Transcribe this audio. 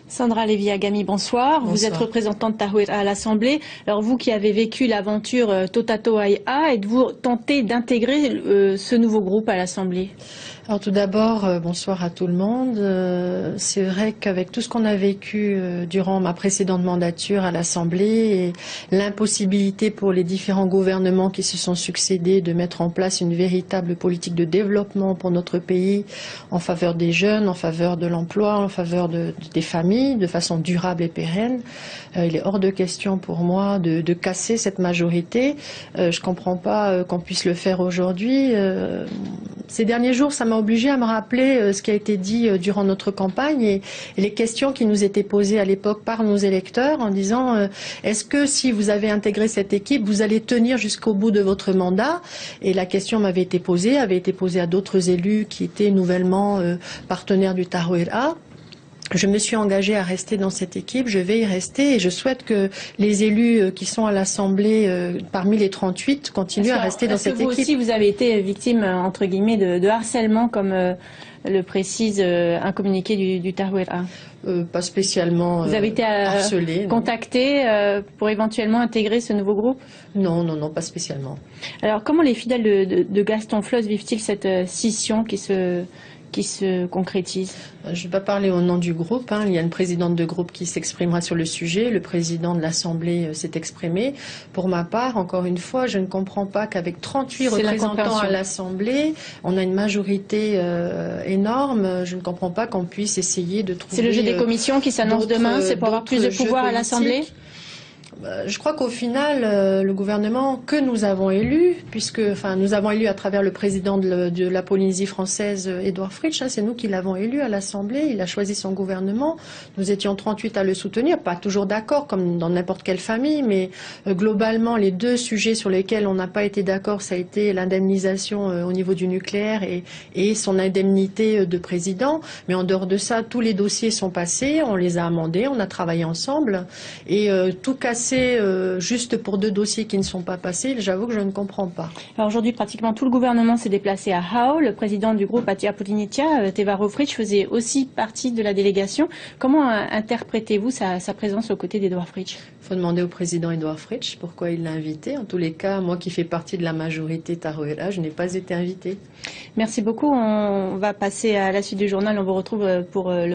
Sandra Lévy-Agami, bonsoir. Vous êtes représentante de Tarouet à l'Assemblée. Alors vous qui avez vécu l'aventure Totatoaïa, êtes-vous tenté d'intégrer ce nouveau groupe à l'Assemblée? Alors tout d'abord, bonsoir à tout le monde. C'est vrai qu'avec tout ce qu'on a vécu durant ma précédente mandature à l'Assemblée et l'impossibilité pour les différents gouvernements qui se sont succédés de mettre en place une véritable politique de développement pour notre pays en faveur des jeunes, en faveur de l'emploi, en faveur des familles, de façon durable et pérenne, il est hors de question pour moi de casser cette majorité. Je ne comprends pas qu'on puisse le faire aujourd'hui. Ces derniers jours, ça m'a obligé à me rappeler ce qui a été dit durant notre campagne et les questions qui nous étaient posées à l'époque par nos électeurs en disant est-ce que si vous avez intégré cette équipe, vous allez tenir jusqu'au bout de votre mandat? Et la question avait été posée à d'autres élus qui étaient nouvellement partenaires du Tarouet-A. Je me suis engagée à rester dans cette équipe, je vais y rester et je souhaite que les élus qui sont à l'Assemblée, parmi les 38, continuent à rester dans cette équipe. Vous aussi, vous avez été victime, entre guillemets, de harcèlement, comme le précise un communiqué du Tarouet-A. Pas spécialement Vous avez été contacté pour éventuellement intégrer ce nouveau groupe? Non, pas spécialement. Alors, comment les fidèles de Gaston Flosse vivent-ils cette scission qui se concrétise? Je ne vais pas parler au nom du groupe. Il y a une présidente de groupe qui s'exprimera sur le sujet. Le président de l'Assemblée s'est exprimé. Pour ma part, encore une fois, je ne comprends pas qu'avec 38 représentants à l'Assemblée, on a une majorité énorme. Je ne comprends pas qu'on puisse essayer de trouver... C'est le jeu des commissions qui s'annonce demain, c'est pour avoir plus de pouvoir à l'Assemblée? Je crois qu'au final, le gouvernement que nous avons élu, nous avons élu à travers le président de la Polynésie française, Édouard Fritsch, c'est nous qui l'avons élu à l'Assemblée, il a choisi son gouvernement, nous étions 38 à le soutenir, pas toujours d'accord comme dans n'importe quelle famille, mais globalement les deux sujets sur lesquels on n'a pas été d'accord, ça a été l'indemnisation au niveau du nucléaire et son indemnité de président, mais en dehors de ça, tous les dossiers sont passés, on les a amendés, on a travaillé ensemble, et tout casser juste pour deux dossiers qui ne sont pas passés, j'avoue que je ne comprends pas. Alors aujourd'hui, pratiquement tout le gouvernement s'est déplacé à Hao. Le président du groupe Atia Polynesia, Tevaro Fritsch, faisait aussi partie de la délégation. Comment interprétez-vous sa présence aux côtés d'Edouard Fritsch? Il faut demander au président Edouard Fritsch pourquoi il l'a invité. En tous les cas, moi qui fais partie de la majorité Tarouet-A, je n'ai pas été invitée. Merci beaucoup. On va passer à la suite du journal. On vous retrouve pour le